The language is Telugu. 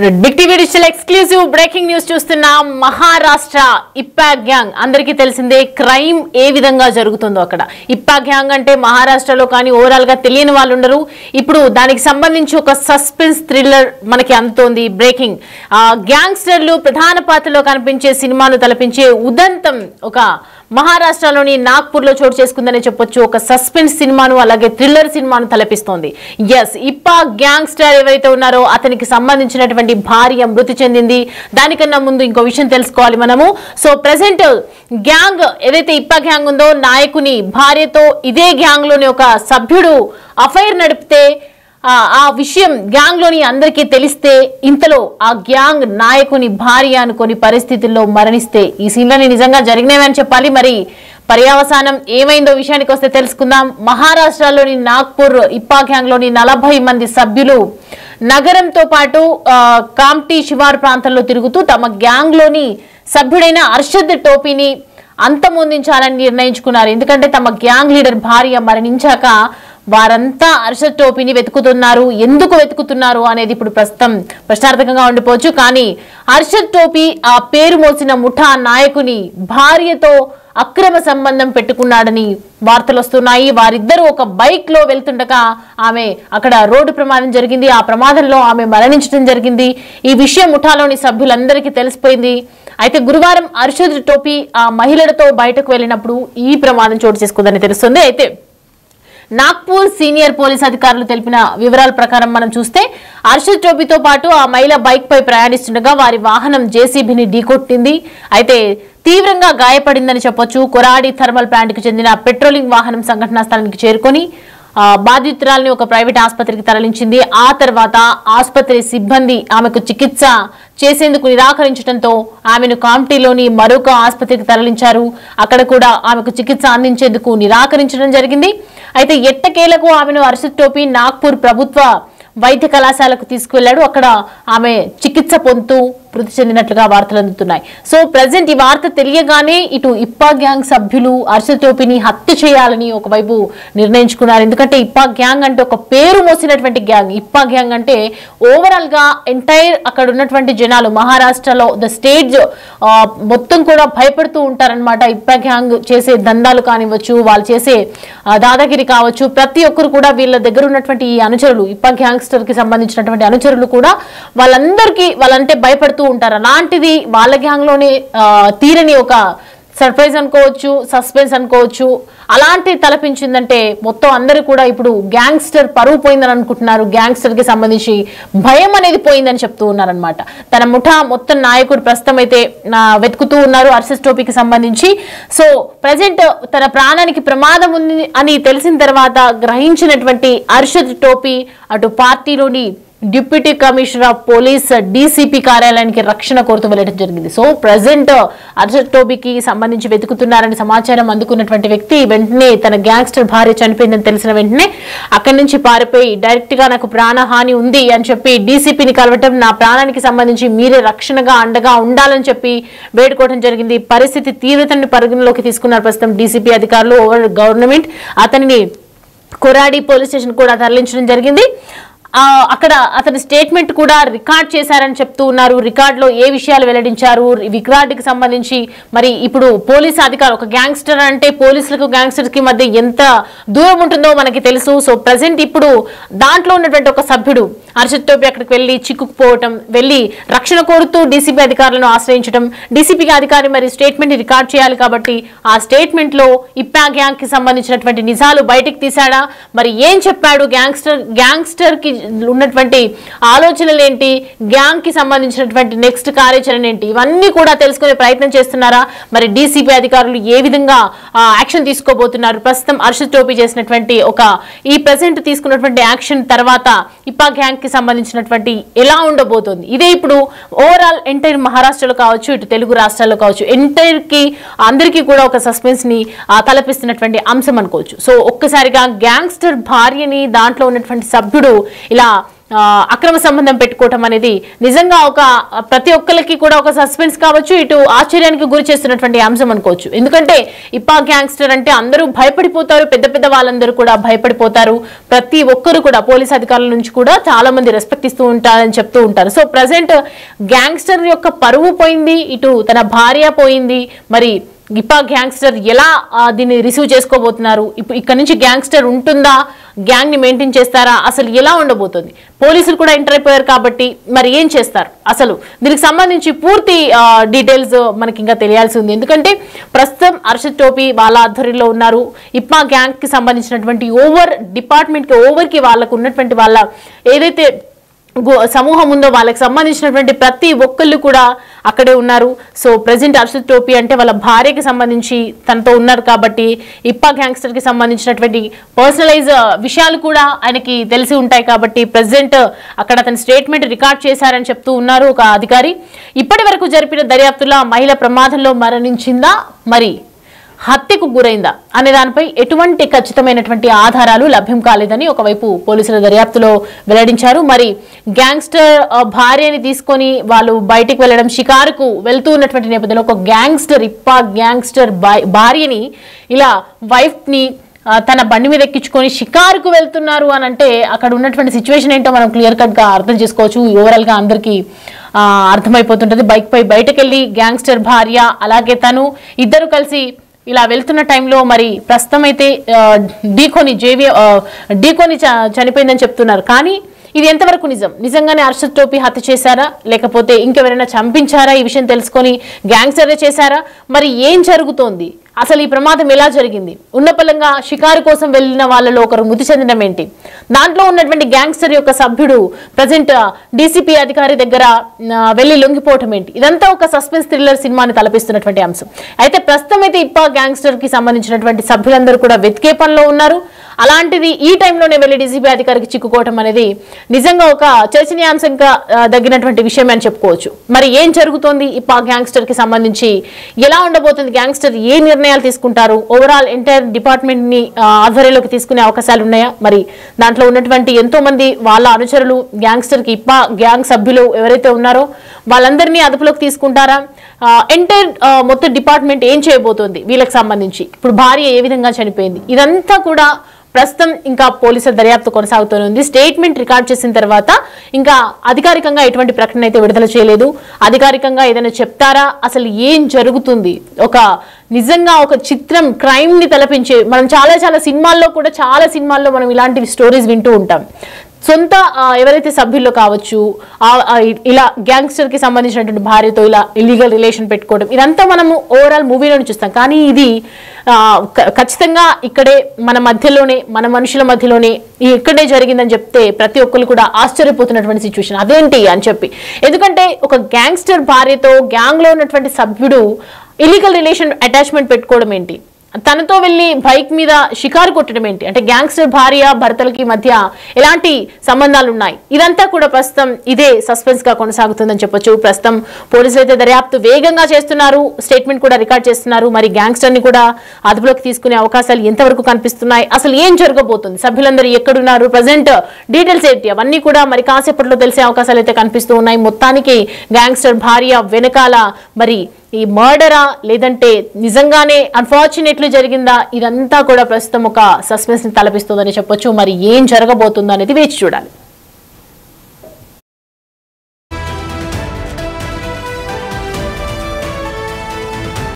Big TV digital exclusive breaking news చూస్తున్నా. మహారాష్ట్ర ఇప్పా గ్యాంగ్ అందరికీ తెలిసిందే. క్రైమ్ ఏ విధంగా జరుగుతుందో అక్కడ. ఇప్పా గ్యాంగ్ అంటే మహారాష్ట్రలో కానీ ఓవరాల్ గా తెలియని వాళ్ళు ఉండరు. ఇప్పుడు దానికి సంబంధించి ఒక సస్పెన్స్ థ్రిల్లర్ మనకి అందుతోంది. బ్రేకింగ్ గ్యాంగ్స్టర్లు ప్రధాన పాత్రలో కనిపించే సినిమాను తలపించే ఉదంతం ఒక మహారాష్ట్రలోని నాగ్పూర్ లో చోటు చేసుకుందని చెప్పొచ్చు. ఒక సస్పెన్స్ సినిమాను అలాగే థ్రిల్లర్ సినిమాను తలపిస్తోంది. ఎస్, ఇప్పా గ్యాంగ్స్టర్ ఎవరైతే ఉన్నారో అతనికి సంబంధించినటువంటి భార్య మృతి చెందింది. దానికన్నా ముందు ఇంకో విషయం తెలుసుకోవాలి మనము. సో ప్రెసెంట్ గ్యాంగ్ ఏదైతే ఇప్పా గ్యాంగ్ ఉందో నాయకుని భార్యతో ఇదే గ్యాంగ్ లోని ఒక సభ్యుడు అఫైర్ నడిపితే ఆ విషయం గ్యాంగ్ లోని అందరికీ తెలిస్తే ఇంతలో ఆ గ్యాంగ్ నాయకుని భార్య అనుకోని పరిస్థితుల్లో మరణిస్తే ఈ సీన్లని నిజంగా జరిగినవని చెప్పాలి. మరి పర్యవసానం ఏమైందో విషయానికి వస్తే తెలుసుకుందాం. మహారాష్ట్రలోని నాగ్పూర్ ఇప్పా గ్యాంగ్ లోని 40 మంది సభ్యులు నగరంతో పాటు కామ్టీ శివారు ప్రాంతంలో తిరుగుతూ తమ గ్యాంగ్ లోని సభ్యుడైన అర్షద్ టోపీని అంతమొందించాలని నిర్ణయించుకున్నారు. ఎందుకంటే తమ గ్యాంగ్ లీడర్ భార్య మరణించాక వారంతా అర్షద్ టోపీని వెతుకుతున్నారు. ఎందుకు వెతుకుతున్నారు అనేది ఇప్పుడు ప్రస్తుతం ప్రశ్నార్థకంగా ఉండిపోవచ్చు. కానీ అర్షద్ టోపీ ఆ పేరు మోసిన ముఠా నాయకుని భార్యతో అక్రమ సంబంధం పెట్టుకున్నాడని వార్తలు వస్తున్నాయి. వారిద్దరూ ఒక బైక్ లో వెళ్తుండగా ఆమె అక్కడ రోడ్డు ప్రమాదం జరిగింది. ఆ ప్రమాదంలో ఆమె మరణించడం జరిగింది. ఈ విషయం ముఠాలోని సభ్యులందరికీ తెలిసిపోయింది. అయితే గురువారం అర్షద్ టోపీ ఆ మహిళలతో బయటకు వెళ్ళినప్పుడు ఈ ప్రమాదం చోటు చేసుకుందని తెలుస్తుంది. అయితే నాగ్పూర్ సీనియర్ పోలీస్ అధికారులు తెలిపిన వివరాల ప్రకారం మనం చూస్తే అర్షద్ టోపీతో పాటు ఆ మహిళ బైక్ పై ప్రయాణిస్తుండగా వారి వాహనం జేసీబీని ఢీకొట్టింది. అయితే తీవ్రంగా గాయపడిందని చెప్పొచ్చు. కొరాడి థర్మల్ ప్లాంట్ కు చెందిన పెట్రోలింగ్ వాహనం సంఘటనా స్థలానికి చేరుకొని బాధితురాల్ని ఒక ప్రైవేట్ ఆసుపత్రికి తరలించింది. ఆ తర్వాత ఆసుపత్రి సిబ్బంది ఆమెకు చికిత్స చేసేందుకు నిరాకరించడంతో ఆమెను కామ్టీలోని మరొక ఆసుపత్రికి తరలించారు. అక్కడ కూడా ఆమెకు చికిత్స అందించేందుకు నిరాకరించడం జరిగింది. అయితే ఎట్టకేలకు ఆమెను అర్షద్ టోపీ నాగ్పూర్ ప్రభుత్వ వైద్య కళాశాలకు తీసుకువెళ్లాడు. అక్కడ ఆమె చికిత్స పొందుతూ మృతి చెందినట్లుగా వార్తలు అందుతున్నాయి. సో ప్రెసెంట్ ఈ వార్త తెలియగానే ఇటు ఇప్పా గ్యాంగ్ సభ్యులు అర్షద్ టోపీని హత్య చేయాలని ఒకవైపు నిర్ణయించుకున్నారు. ఎందుకంటే ఇప్పా గ్యాంగ్ అంటే ఒక పేరు మోసినటువంటి గ్యాంగ్. ఇప్పా గ్యాంగ్ అంటే ఓవరాల్ గా ఎంటైర్ అక్కడ ఉన్నటువంటి జనాలు మహారాష్ట్రలో ద స్టేట్ మొత్తం కూడా భయపడుతూ ఉంటారనమాట. ఇప్పా గ్యాంగ్ చేసే దందాలు కానివ్వచ్చు, వాళ్ళు చేసే దాదాగిరి కావచ్చు, ప్రతి ఒక్కరు కూడా వీళ్ళ దగ్గర ఉన్నటువంటి ఈ అనుచరులు ఇప్పా గ్యాంగ్స్టర్ కి సంబంధించినటువంటి అనుచరులు కూడా వాళ్ళంటే భయపడుతూ ఉంటారు. అలాంటిది వాళ్ళ గ్యాంగ్ లోనే తీరని ఒక సర్ప్రైజ్ అనుకోవచ్చు, సస్పెన్స్ అనుకోవచ్చు, అలాంటి తలపించిందంటే మొత్తం అందరూ కూడా ఇప్పుడు గ్యాంగ్స్టర్ పరువు పోయిందని అనుకుంటున్నారు. గ్యాంగ్స్టర్ కి సంబంధించి భయం అనేది పోయిందని చెప్తూ ఉన్నారనమాట. తన ముఠా మొత్తం నాయకుడు ప్రస్తుతం అయితే వెతుకుతూ ఉన్నారు అర్షద్ టోపీకి సంబంధించి. సో ప్రజెంట్ తన ప్రాణానికి ప్రమాదం ఉంది అని తెలిసిన తర్వాత గ్రహించినటువంటి అర్షద్ టోపీ అటు పార్టీలోని deputy commissioner of police DCP కార్యాలయానికి రక్షణ కోరుతూ వెళ్ళడం జరిగింది. సో ప్రజెంట్ అర్షద్ టోపీకి సంబంధించి వెతుకుతున్నారని సమాచారం అందుకున్నటువంటి వ్యక్తి వెంటనే తన గ్యాంగ్స్టర్ భార్య చనిపోయిందని తెలిసిన వెంటనే అక్కడి నుంచి పారిపోయి డైరెక్ట్ గా నాకు ప్రాణహాని ఉంది అని చెప్పి డీసీపీని కలవటం, నా ప్రాణానికి సంబంధించి మీరే రక్షణగా అండగా ఉండాలని చెప్పి వేడుకోవడం జరిగింది. పరిస్థితి తీవ్రతను పరిగణలోకి తీసుకున్నారు ప్రస్తుతం డీసీపీ అధికారులు. ఓవర్ గవర్నమెంట్ అతనిని కొరాడి పోలీస్ స్టేషన్ కూడా తరలించడం జరిగింది. అక్కడ అతని స్టేట్మెంట్ కూడా రికార్డ్ చేశారని చెప్తూ ఉన్నారు. రికార్డులో ఏ విషయాలు వెల్లడించారు, రికార్డుకి సంబంధించి మరి ఇప్పుడు పోలీసు అధికారులు ఒక గ్యాంగ్స్టర్ అంటే పోలీసులకు గ్యాంగ్స్టర్స్ కి మధ్య ఎంత దూరం ఉంటుందో మనకి తెలుసు. సో ప్రజెంట్ ఇప్పుడు దాంట్లో ఉన్నటువంటి ఒక సభ్యుడు అర్షద్ టోపీ అక్కడికి వెళ్లి చిక్కుకుపోవటం, వెళ్లి రక్షణ కోరుతూ డీసీపీ అధికారులను ఆశ్రయించడం, డీసీపీ అధికారి మరి స్టేట్మెంట్ రికార్డ్ చేయాలి కాబట్టి ఆ స్టేట్మెంట్ లో ఇప్పా గ్యాంగ్ కి సంబంధించినటువంటి నిజాలు బయటికి తీశాడా, మరి ఏం చెప్పాడు, గ్యాంగ్స్టర్ కి ఉన్నటువంటి ఆలోచనలు ఏంటి, గ్యాంగ్ కి సంబంధించినటువంటి నెక్స్ట్ కార్యాచరణ ఏంటి, ఇవన్నీ కూడా తెలుసుకునే ప్రయత్నం చేస్తున్నారా, మరి డీసీపీ అధికారులు ఏ విధంగా యాక్షన్ తీసుకోబోతున్నారు, ప్రస్తుతం అర్షద్ టోపీ చేసినటువంటి ఈ ప్రెసెంట్ తీసుకున్నటువంటి యాక్షన్ తర్వాత ఇప్పా గ్యాంగ్ కి సంబంధించినటువంటి ఎలా ఉండబోతోంది, ఇదే ఇప్పుడు ఓవరాల్ ఎంటైర్ మహారాష్ట్రలో కావచ్చు, ఇటు తెలుగు రాష్ట్రాల్లో కావచ్చు, ఎంటైర్ కి అందరికీ కూడా ఒక సస్పెన్స్ ని తలపిస్తున్నటువంటి అంశం అనుకోవచ్చు. సో ఒక్కసారిగా గ్యాంగ్స్టర్ భార్యని దాంట్లో ఉన్నటువంటి సభ్యుడు ఇలా అక్రమ సంబంధం పెట్టుకోవటం అనేది నిజంగా ఒక ప్రతి ఒక్కరికి కూడా ఒక సస్పెన్స్ కావచ్చు, ఇటు ఆశ్చర్యానికి గురి చేస్తున్నటువంటి అంశం అనుకోవచ్చు. ఎందుకంటే ఇప్పా గ్యాంగ్స్టర్ అంటే అందరూ భయపడిపోతారు, పెద్ద పెద్ద వాళ్ళందరూ కూడా భయపడిపోతారు. ప్రతి ఒక్కరు కూడా పోలీస్ అధికారుల నుంచి కూడా చాలా మంది రెస్పెక్ట్ ఇస్తూ ఉంటారని చెప్తూ ఉంటారు. సో ప్రజెంట్ గ్యాంగ్స్టర్ యొక్క పరువు పోయింది, ఇటు తన భార్య పోయింది. మరి ఇప్పా గ్యాంగ్స్టర్ ఎలా దీన్ని రిసీవ్ చేసుకోబోతున్నారు, ఇప్పుడు ఇక్కడ నుంచి గ్యాంగ్స్టర్ ఉంటుందా, గ్యాంగ్ ని మెయింటైన్ చేస్తారా, అసలు ఎలా ఉండబోతుంది? పోలీసులు కూడా ఎంటర్ అయిపోయారు కాబట్టి మరి ఏం చేస్తారు, అసలు దీనికి సంబంధించి పూర్తి డీటెయిల్స్ మనకి ఇంకా తెలియాల్సి ఉంది. ఎందుకంటే ప్రస్తుతం అర్షద్ టోపీ వాళ్ళ ఆధ్వర్యంలో ఉన్నారు. ఇప్పా గ్యాంగ్ కి సంబంధించినటువంటి ఓవర్ కి వాళ్ళకు ఉన్నటువంటి వాళ్ళ ఏదైతే సమూహం ఉందో వాళ్ళకి సంబంధించినటువంటి ప్రతి ఒక్కళ్ళు కూడా అక్కడే ఉన్నారు. సో ప్రెసిడెంట్ అర్షద్ టోపీ అంటే వాళ్ళ భార్యకి సంబంధించి తనతో ఉన్నారు కాబట్టి ఇప్పా గ్యాంగ్స్టర్ కి సంబంధించినటువంటి పర్సనలైజ్ విషయాలు కూడా ఆయనకి తెలిసి ఉంటాయి కాబట్టి ప్రెసిడెంట్ అక్కడ తన స్టేట్మెంట్ రికార్డ్ చేశారని చెప్తూ ఉన్నారు ఒక అధికారి. ఇప్పటి వరకు జరిపిన దర్యాప్తులో మహిళ ప్రమాదంలో మరణించిందా, మరి హత్యకు గురైందా అనే దానిపై ఎటువంటి ఖచ్చితమైనటువంటి ఆధారాలు లభ్యం కాలేదని ఒకవైపు పోలీసుల దర్యాప్తులో వెల్లడించారు. మరి గ్యాంగ్స్టర్ భార్యని తీసుకొని వాళ్ళు బయటికి వెళ్ళడం, షికారుకు వెళ్తూ ఉన్నటువంటి నేపథ్యంలో ఒక ఇప్పా గ్యాంగ్స్టర్ భార్యని ఇలా వైఫ్ ని తన బండి మీద ఎక్కించుకొని షికారుకు వెళ్తున్నారు అని అంటే అక్కడ ఉన్నటువంటి సిచ్యువేషన్ ఏంటో మనం క్లియర్ కట్ గా అర్థం చేసుకోవచ్చు. ఓవరాల్ గా అందరికీ అర్థమైపోతుంటది. బైక్ పై బయటకు వెళ్ళి గ్యాంగ్స్టర్ భార్య అలాగే తను ఇద్దరు కలిసి ఇలా వెళ్తున్న టైంలో మరి ప్రస్తుతం అయితే ఢీకొని చనిపోయిందని చెప్తున్నారు. కానీ ఇది ఎంతవరకు నిజంగానే అర్షద్ టోపీ హత్య చేశారా, లేకపోతే ఇంకెవరైనా చంపించారా, ఈ విషయం తెలుసుకొని గ్యాంగ్స్టరే చేశారా, మరి ఏం జరుగుతోంది, అసలు ఈ ప్రమాదం ఎలా జరిగింది, ఉన్నపలంగా షికారు కోసం వెళ్ళిన వాళ్ళలో ఒకరు మృతి చెందడం ఏంటి, దాంట్లో ఉన్నటువంటి గ్యాంగ్స్టర్ యొక్క సభ్యుడు ప్రజెంట్ డీసీపీ అధికారి దగ్గర వెళ్ళి లొంగిపోవటం ఏంటి, ఇదంతా ఒక సస్పెన్స్ థ్రిల్లర్ సినిమాని తలపిస్తున్నటువంటి అంశం. అయితే ప్రస్తుతం అయితే ఇప్పా గ్యాంగ్స్టర్ కి సంబంధించినటువంటి సభ్యులందరూ కూడా వెతికే పనిలో ఉన్నారు. అలాంటిది ఈ టైంలోనే వెళ్ళి డీసీపీ అధికారికి చిక్కుకోవటం అనేది నిజంగా ఒక చర్చనీయాంశంగా తగ్గినటువంటి విషయం అని చెప్పుకోవచ్చు. మరి ఏం జరుగుతోంది ఇప్పా గ్యాంగ్స్టర్ కి సంబంధించి, ఎలా ఉండబోతుంది, గ్యాంగ్స్టర్ ఏ నిర్ణయాలు తీసుకుంటారు, ఓవరాల్ ఎంటైర్ డిపార్ట్మెంట్ ని ఆధ్వర్యంలోకి తీసుకునే అవకాశాలు ఉన్నాయా, మరి దాంట్లో ఉన్నటువంటి ఎంతో మంది వాళ్ళ అనుచరులు గ్యాంగ్స్టర్ కి ఇప్పా గ్యాంగ్ సభ్యులు ఎవరైతే ఉన్నారో వాళ్ళందరినీ అదుపులోకి తీసుకుంటారా, ఎంటైర్ మొత్తం డిపార్ట్మెంట్ ఏం చేయబోతోంది వీళ్ళకి సంబంధించి, ఇప్పుడు భార్య ఏ విధంగా చనిపోయింది, ఇదంతా కూడా ప్రస్తుతం ఇంకా పోలీసుల దర్యాప్తు కొనసాగుతూనే ఉంది. స్టేట్మెంట్ రికార్డ్ చేసిన తర్వాత ఇంకా అధికారికంగా ఎటువంటి ప్రకటన అయితే విడుదల చేయలేదు. అధికారికంగా ఏదైనా చెప్తారా, అసలు ఏం జరుగుతుంది, ఒక నిజంగా ఒక చిత్రం క్రైమ్ ని తలపించే, మనం చాలా సినిమాల్లో మనం ఇలాంటి స్టోరీస్ వింటూ ఉంటాం. సొంత ఎవరైతే సభ్యుల్లో కావచ్చు ఇలా గ్యాంగ్స్టర్ కి సంబంధించినటువంటి భార్యతో ఇలా ఇల్లీగల్ రిలేషన్ పెట్టుకోవడం, ఇదంతా మనము ఓవరాల్ మూవీలోనే చూస్తాం. కానీ ఇది ఖచ్చితంగా ఇక్కడే మన మధ్యలోనే, మన మనుషుల మధ్యలోనే ఇక్కడే జరిగిందని చెప్తే ప్రతి ఒక్కరు కూడా ఆశ్చర్యపోతున్నటువంటి సిచ్యువేషన్ అదేంటి అని చెప్పి. ఎందుకంటే ఒక గ్యాంగ్స్టర్ భార్యతో గ్యాంగ్ లో ఉన్నటువంటి సభ్యుడు ఇల్లీగల్ రిలేషన్ అటాచ్మెంట్ పెట్టుకోవడం ఏంటి, తనతో వెళ్ళి బైక్ మీద షికారు కొట్టడం ఏంటి, అంటే గ్యాంగ్స్టర్ భార్య భర్తలకి మధ్య ఎలాంటి సంబంధాలు ఉన్నాయి, ఇదంతా కూడా ప్రస్తుతం ఇదే సస్పెన్స్ గా కొనసాగుతుందని చెప్పొచ్చు. ప్రస్తుతం పోలీసులు అయితే దర్యాప్తు వేగంగా చేస్తున్నారు, స్టేట్మెంట్ కూడా రికార్డ్ చేస్తున్నారు. మరి గ్యాంగ్స్టర్ ని కూడా అదుపులోకి తీసుకునే అవకాశాలు ఎంతవరకు కనిపిస్తున్నాయి, అసలు ఏం జరగబోతుంది, సభ్యులందరూ ఎక్కడున్నారు, ప్రజెంట్ డీటెయిల్స్ ఏంటి, అవన్నీ కూడా మరి కాసేపట్లో తెలిసే అవకాశాలు అయితే కనిపిస్తూ ఉన్నాయి. మొత్తానికి గ్యాంగ్స్టర్ భార్య వెనకాల మరి ఈ మర్డరా లేదంటే నిజంగానే అన్ఫార్చునేట్లీ జరిగిందా, ఇదంతా కూడా ప్రస్తుతం ఒక సస్పెన్స్ ని తలపిస్తుందని చెప్పొచ్చు. మరి ఏం జరగబోతుందో అనేది వేచి చూడాలి.